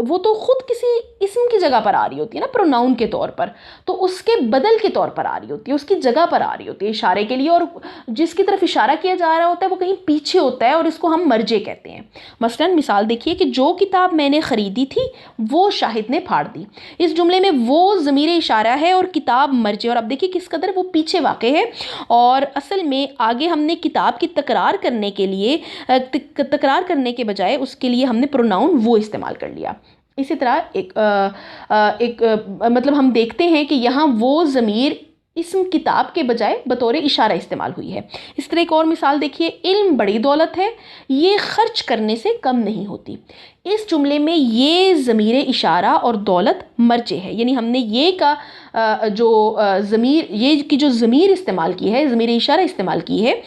Speaker 1: वो तो ख़ुद किसी इस्म की जगह पर आ रही होती है ना, प्रोनाउन के तौर पर, तो उसके बदल के तौर पर आ रही होती है, उसकी जगह पर आ रही होती है इशारे के लिए, और जिसकी तरफ इशारा किया जा रहा होता है वो कहीं पीछे होता है और इसको हम मर्जे कहते हैं। मसलन मिसाल देखिए कि जो किताब मैंने ख़रीदी थी वो शाहिद ने फाड़ दी। इस जुमले में वो ज़मीरे इशारा है और किताब मर्जे, और अब देखिए किस कदर वो पीछे वाक़े है, और असल में आगे हमने किताब की तकरार करने के लिए तकरार करने के बजाय उसके लिए हमने प्रोनाउन वो इस्तेमाल कर लिया। इसी तरह मतलब हम देखते हैं कि यहाँ वो ज़मीर इस्म किताब के बजाय बतौर इशारा इस्तेमाल हुई है। इस तरह एक और मिसाल देखिए, इल्म बड़ी दौलत है, ये खर्च करने से कम नहीं होती। इस जुमले में ये ज़मीरे इशारा और दौलत मर्जे है, यानी हमने ये का जो ज़मीर ये की जो ज़मीर इस्तेमाल की है, ज़मीरे इशारा इस्तेमाल की है,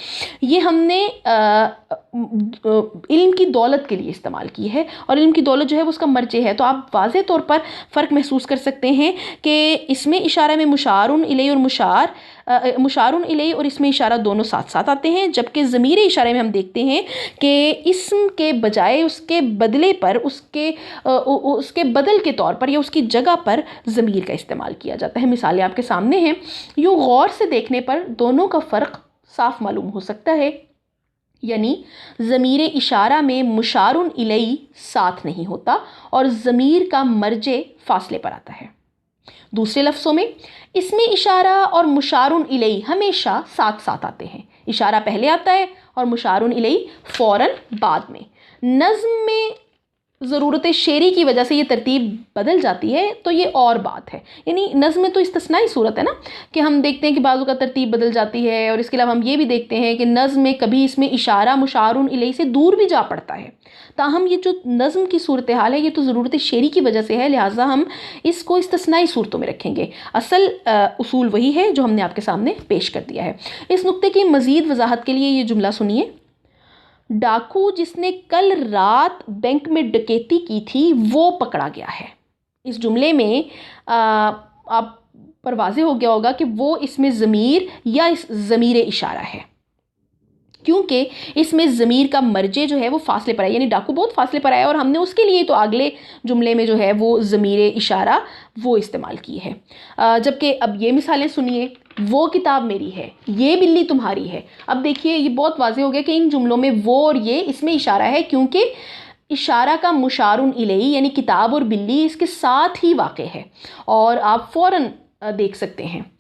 Speaker 1: ये हमने इल्म की दौलत के लिए इस्तेमाल की है, और इल्म की दौलत जो है वो उसका मर्जे है। तो आप वाज़े तौर पर फ़र्क महसूस कर सकते हैं कि इसमें इशारा में मुशारुन इलैहि और मुशारुन इलैहि और इसमें इशारा दोनों साथ साथ आते हैं, जबकि ज़मीरे इशारे में हम देखते हैं कि इस्म के बजाय उसके बदले पर उसके बदल के तौर पर या उसकी जगह पर ज़मीर का इस्तेमाल किया जाता है। मिसालें आपके सामने हैं, यूँ गौर से देखने पर दोनों का फ़र्क साफ मालूम हो सकता है। यानी ज़मीर इशारा में मुशारुन इलई साथ नहीं होता और ज़मीर का मर्जे फासले पर आता है। दूसरे लफ्ज़ों में इसमें इशारा और मुशारुन इलई हमेशा साथ साथ आते हैं। इशारा पहले आता है और मुशारुन इलई फ़ौरन बाद में। नज़्म में ज़रूरत शेरी की वजह से ये तरतीब बदल जाती है, तो ये और बात है। यानी नज़्म में तो इस्तिस्नाई सूरत है ना, कि हम देखते हैं कि बाज़ों का तरतीब बदल जाती है, और इसके अलावा हम ये भी देखते हैं कि नज़्म में कभी इसमें इशारा मुशारुन इलई से दूर भी जा पड़ता है। ताहम ये जो नज़्म की सूरत हाल है ये तो ज़रूरत शेरी की वजह से है, लिहाजा हम इसको इस्तिस्नाई सूरतों में रखेंगे। असल उसूल वही है जो हमने आपके सामने पेश कर दिया है। इस नुक्ते की मज़ीद वजाहत के लिए ये जुमला सुनिए। डाकू जिसने कल रात बैंक में डकैती की थी वो पकड़ा गया है। इस जुमले में आप पर वाज़ेह हो गया होगा कि वो इसमें ज़मीर या इस ज़मीर इशारा है, क्योंकि इसमें ज़मीर का मर्जे जो है वो फासले पर है, यानी डाकू बहुत फासले पर आया और हमने उसके लिए तो अगले जुमले में जो है वो ज़मीर इशारा वो इस्तेमाल की है। जबकि अब ये मिसालें सुनिए। वो किताब मेरी है, ये बिल्ली तुम्हारी है। अब देखिए ये बहुत वाज़ेह हो गया कि इन जुमलों में वो और ये इसमें इशारा है, क्योंकि इशारा का मुशारुन इलई यानी किताब और बिल्ली इसके साथ ही वाक़े है और आप फ़ौरन देख सकते हैं।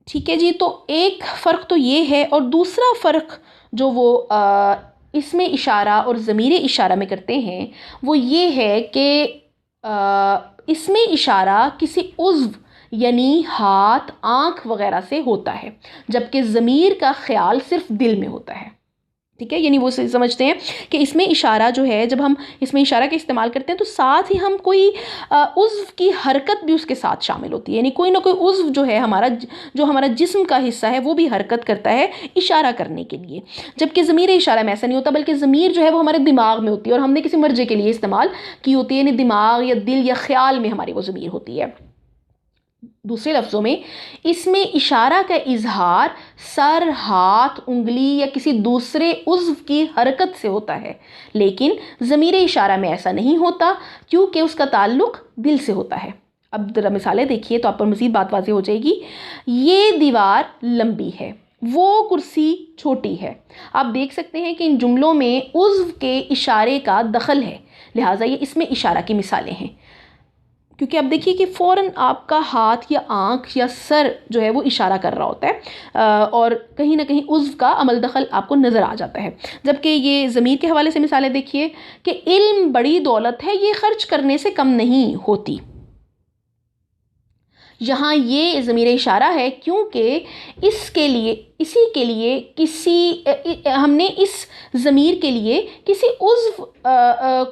Speaker 1: ठीक है जी, तो एक फ़र्क तो ये है, और दूसरा फ़र्क जो वो इसमें इशारा और ज़मीर इशारा में करते हैं वो ये है कि इसमें इशारा किसी उज़्व यानी हाथ, आँख वग़ैरह से होता है, जबकि ज़मीर का ख़्याल सिर्फ दिल में होता है। ठीक है, यानी वो समझते हैं कि इसमें इशारा जो है, जब हम इसमें इशारा का इस्तेमाल करते हैं तो साथ ही हम कोई उज़्व की हरकत भी उसके साथ शामिल होती है, यानी कोई ना कोई उज़्व जो है हमारा, जो हमारा जिस्म का हिस्सा है वो भी हरकत करता है इशारा करने के लिए। जबकि ज़मीर इशारा में ऐसा नहीं होता, बल्कि ज़मीर जो है वो हमारे दिमाग में होती है और हमने किसी मर्जे के लिए इस्तेमाल की होती है, यानी दिमाग या दिल या ख्याल में हमारी वो ज़मीर होती है। दूसरे लफ्ज़ों में इसमें इशारा का इजहार सर, हाथ, उंगली या किसी दूसरे उज़्व की हरकत से होता है, लेकिन ज़मीर इशारा में ऐसा नहीं होता क्योंकि उसका ताल्लुक़ दिल से होता है। अब ज़रा मिसालें देखिए तो आप पर मज़ीद बात वाज़ेह हो जाएगी। ये दीवार लंबी है, वो कुर्सी छोटी है। आप देख सकते हैं कि इन जुमलों में उज़्व के इशारे का दखल है, लिहाजा ये इसमें इशारा की मिसालें हैं। क्योंकि आप देखिए कि फ़ौरन आपका हाथ या आँख या सर जो है वो इशारा कर रहा होता है और कहीं ना कहीं उज़्व का अमल दखल आपको नज़र आ जाता है। जबकि ये ज़मीर के हवाले से मिसालें देखिए कि इल्म बड़ी दौलत है, ये ख़र्च करने से कम नहीं होती। यहाँ ये ज़मीर इशारा है क्योंकि इसके लिए, इसी के लिए किसी हमने इस ज़मीर के लिए किसी उज़्व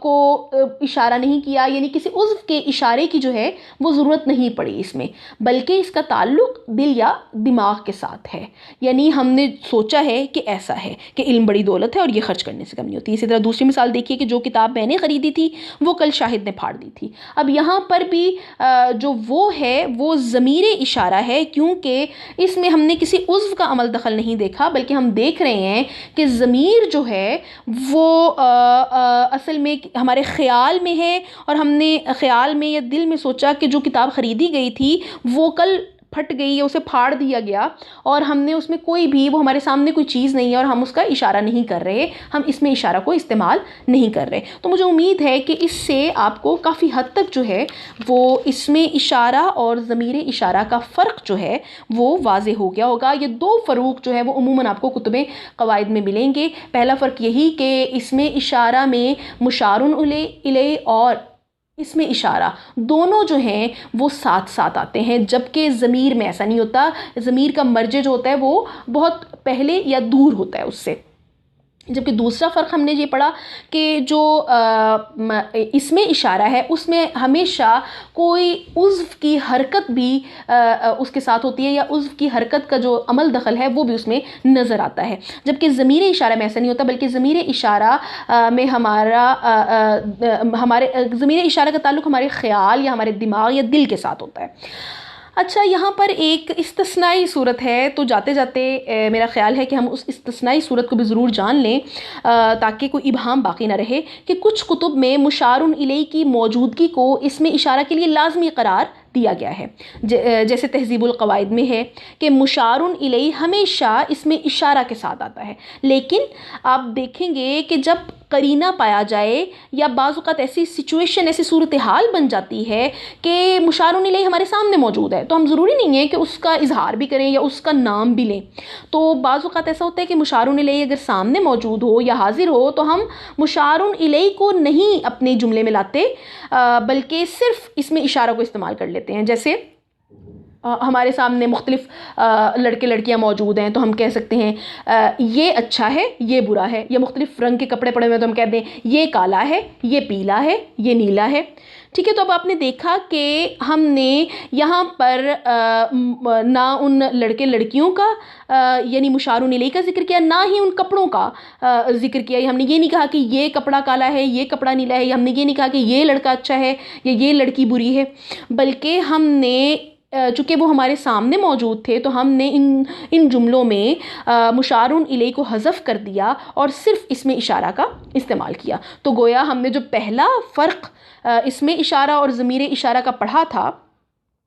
Speaker 1: को इशारा नहीं किया, यानी किसी उज़्व के इशारे की जो है वो ज़रूरत नहीं पड़ी इसमें, बल्कि इसका ताल्लुक़ दिल या दिमाग के साथ है। यानी हमने सोचा है कि ऐसा है कि इल्म बड़ी दौलत है और ये ख़र्च करने से कम नहीं होती। इसी तरह दूसरी मिसाल देखिए कि जो किताब मैंने ख़रीदी थी वो कल शाहिद ने फाड़ दी थी। अब यहाँ पर भी जो वो है वो ज़मीर इशारा है, क्योंकि इसमें हमने किसी उज़्व का अमल दखल नहीं देखा, बल्कि हम देख रहे हैं कि ज़मीर जो है वो असल में हमारे ख़्याल में है और हमने ख़्याल में या दिल में सोचा कि जो किताब ख़रीदी गई थी वो कल फट गई या उसे फाड़ दिया गया और हमने उसमें कोई भी, वो हमारे सामने कोई चीज़ नहीं है और हम उसका इशारा नहीं कर रहे, हम इसमें इशारा को इस्तेमाल नहीं कर रहे। तो मुझे उम्मीद है कि इससे आपको काफ़ी हद तक जो है वो इसमें इशारा और ज़मीर इशारा का फ़र्क जो है वो वाज़ेह हो गया होगा। ये दो फ़रूक़ जो है वो उमूमन आपको कुतुब क़वाइद में मिलेंगे। पहला फ़र्क यही कि इसमें इशारा में मुशारुन इलैहि और इसमें इशारा दोनों जो हैं वो साथ साथ आते हैं, जबकि ज़मीर में ऐसा नहीं होता। ज़मीर का मर्जे जो होता है वो बहुत पहले या दूर होता है उससे। जबकि दूसरा फ़र्क हमने ये पढ़ा कि जो इसमें इशारा है उसमें हमेशा कोई उज़्व की हरकत भी उसके साथ होती है या उज़्व की हरकत का जो अमल दखल है वो भी उसमें नज़र आता है। जबकि ज़मीर इशारा में ऐसा नहीं होता, बल्कि ज़मीर इशारा में हमारे ज़मीर इशारा का ताल्लुक़ हमारे ख़्याल या हमारे दिमाग या दिल के साथ होता है। अच्छा, यहाँ पर एक इस्तिस्नाई सूरत है, तो जाते जाते मेरा ख़्याल है कि हम उस इस्तिस्नाई सूरत को भी ज़रूर जान लें ताकि कोई इबहाम बाकी ना रहे कि कुछ कुतुब में मुशारुन इलैहि की मौजूदगी को इसमें इशारा के लिए लाजमी करार दिया गया है। जैसे तहज़ीबुल क़वाइद में है कि मुशारुन इलैहि हमेशा इसमें इशारा के साथ आता है, लेकिन आप देखेंगे कि जब करीना पाया जाए या बाज़ औक़ात ऐसी सिचुएशन, ऐसी सूरत हाल बन जाती है कि मुशारुन इलैहि हमारे सामने मौजूद है, तो हम ज़रूरी नहीं है कि उसका इजहार भी करें या उसका नाम भी लें। तो बाज़ औक़ात ऐसा होता है कि मुशारुन इलैहि अगर सामने मौजूद हो या हाजिर हो तो हम मुशारुन इलैहि को नहीं अपने जुमले में लाते, बल्कि सिर्फ इसमें इशारा को इस्तेमाल कर लेते हैं। जैसे हमारे सामने मुख्तलिफ लड़के लड़कियां मौजूद हैं तो हम कह सकते हैं ये अच्छा है, ये बुरा है, या मुख्तलिफ रंग के कपड़े पड़े हुए हैं तो हम कहते हैं ये काला है, ये पीला है, ये नीला है। ठीक है, तो अब आपने देखा कि हमने यहाँ पर ना उन लड़के लड़कियों का यानी मुशारुन इलैहि का जिक्र किया, ना ही उन कपड़ों का जिक्र किया। हमने ये नहीं कहा कि ये कपड़ा काला है, ये कपड़ा नीला है, हमने ये नहीं कहा कि ये लड़का अच्छा है या ये लड़की बुरी है, बल्कि हमने चूँकि वो हमारे सामने मौजूद थे तो हमने इन जुमलों में मुशारुन इलैहि को हज़फ कर दिया और सिर्फ इसमें इशारा का इस्तेमाल किया। तो गोया हमने जो पहला फ़र्क इसमें इशारा और ज़मीर इशारा का पढ़ा था,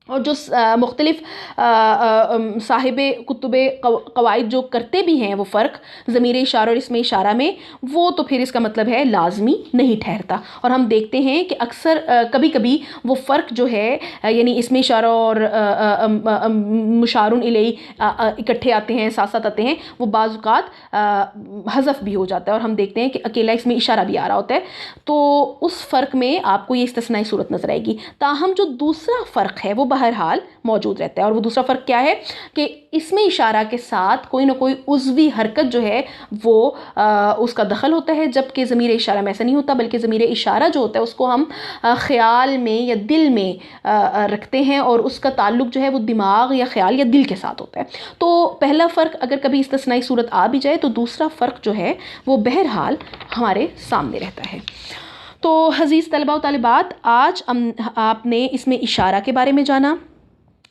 Speaker 1: और जो मुख्तलिफ साहिबे कुतुबे क़वाइद जो करते भी हैं वो फ़र्क ज़मीर इशारा और इसमें इशारा में, वो तो फिर इसका मतलब है लाजमी नहीं ठहरता। और हम देखते हैं कि अक्सर कभी कभी वो फ़र्क जो है यानी इसमें इशारा और मुशारुन इलैहि इकट्ठे आते हैं, साथ साथ आते हैं, वो बाज़ औक़ात हज़फ भी हो जाता है और हम देखते हैं कि अकेला इसमें इशारा भी आ रहा होता है। तो उस फ़र्क में आपको ये इस्तिस्नाई सूरत नज़र आएगी। ताहम जो दूसरा फ़र्क है वो हर हाल मौजूद रहता है, और वो दूसरा फ़र्क क्या है कि इसमें इशारा के साथ कोई ना कोई उज़वी हरकत जो है वो उसका दखल होता है, जबकि ज़मीर इशारा में ऐसा नहीं होता, बल्कि ज़मीर इशारा जो होता है उसको हम ख़याल में या दिल में रखते हैं और उसका ताल्लुक जो है वो दिमाग या ख़याल या दिल के साथ होता है। तो पहला फ़र्क अगर कभी इस्तिस्नाई सूरत आ भी जाए तो दूसरा फ़र्क जो है वो बहरहाल हमारे सामने रहता है। तो अज़ीज़ तलबा व तालिबात, आज आपने इसमें इशारा के बारे में जाना,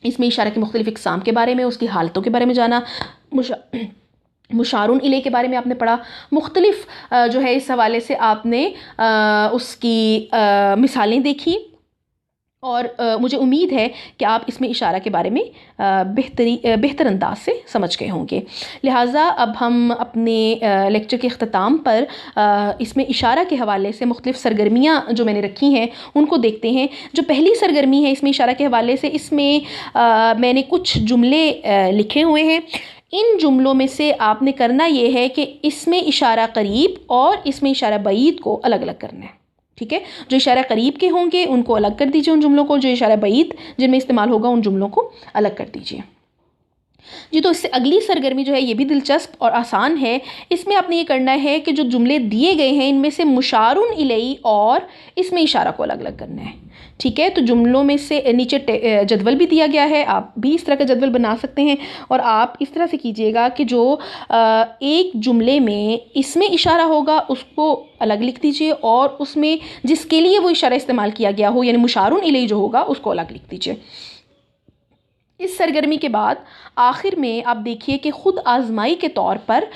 Speaker 1: इसमें इशारा की मुख्तलिफ़ इक़साम के बारे में, उसकी हालतों के बारे में जाना, मुशारुन इलैहि के बारे में आपने पढ़ा, मुख्तलिफ़ जो है इस हवाले से आपने उसकी मिसालें देखी, और मुझे उम्मीद है कि आप इसमें इशारा के बारे में बेहतर अंदाज से समझ गए होंगे। लिहाजा अब हम अपने लेक्चर के अख्ताम पर इसमें इशारा के हवाले से मुख्तलिफ़ सरगर्मियाँ जो मैंने रखी हैं उनको देखते हैं। जो पहली सरगर्मी है इसमें इशारा के हवाले से, इसमें मैंने कुछ जुमले लिखे हुए हैं। इन जुमलों में से आपने करना ये है कि इसमें इशारा करीब और इसमें इशारा बईद को अलग अलग करना है। ठीक है, जो इशारा करीब के होंगे उनको अलग कर दीजिए उन जुमलों को, जो इशारा बईद जिनमें इस्तेमाल होगा उन जुमलों को अलग कर दीजिए जी। तो इससे अगली सरगर्मी जो है ये भी दिलचस्प और आसान है। इसमें आपने ये करना है कि जो जुमले दिए गए हैं इनमें से मुशारुन इलैहि और इसमें इशारा को अलग अलग करना है। ठीक है, तो जुमलों में से नीचे जदवल भी दिया गया है, आप भी इस तरह का जदवल बना सकते हैं, और आप इस तरह से कीजिएगा कि जो एक जुमले में इसमें इशारा होगा उसको अलग लिख दीजिए, और उसमें जिसके लिए वो इशारा इस्तेमाल किया गया हो यानी मुशारुन इलैहि जो होगा उसको अलग लिख दीजिए। इस सरगर्मी के बाद आखिर में आप देखिए कि ख़ुद आजमाई के तौर पर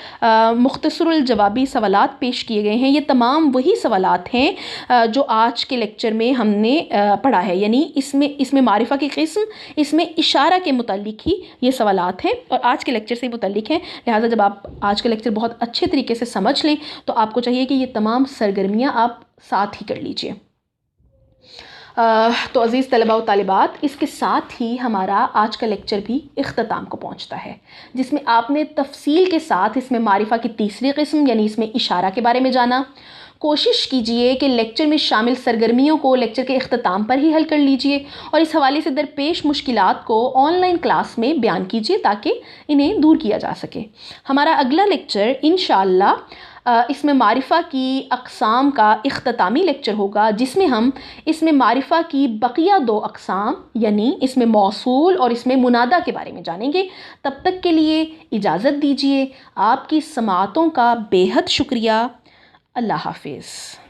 Speaker 1: मुख्तसरुल जवाबी सवालात पेश किए गए हैं। ये तमाम वही सवालात हैं जो आज के लेक्चर में हमने पढ़ा है, यानी इसमें मारिफा की किस्म, इसमें इशारा के मुताल्लिक ही ये सवालात हैं और आज के लेक्चर से मुताल्लिक हैं। लिहाजा जब आप आज का लेक्चर बहुत अच्छे तरीके से समझ लें तो आपको चाहिए कि ये तमाम सरगर्मियाँ आप साथ ही कर लीजिए। तो अज़ीज़ तलबा व तालिबात, इसके साथ ही हमारा आज का लेक्चर भी इख्तिताम को पहुंचता है, जिसमें आपने तफसील के साथ इसमें मारिफा की तीसरी किस्म यानी इसमें इशारा के बारे में जाना। कोशिश कीजिए कि लेक्चर में शामिल सरगर्मियों को लेक्चर के इख्तिताम पर ही हल कर लीजिए और इस हवाले से दरपेश मुश्किलात को ऑनलाइन क्लास में बयान कीजिए ताकि इन्हें दूर किया जा सके। हमारा अगला लेक्चर इंशाअल्लाह इसमें मारिफा की अक़साम का इख्तितामी लेक्चर होगा, जिसमें हम इसमें मारिफा की बकिया दो अक़साम यानी इसमें मौसूल और इसमें मुनादा के बारे में जानेंगे। तब तक के लिए इजाज़त दीजिए। आपकी समाअतों का बेहद शुक्रिया। अल्लाह हाफ़िज़।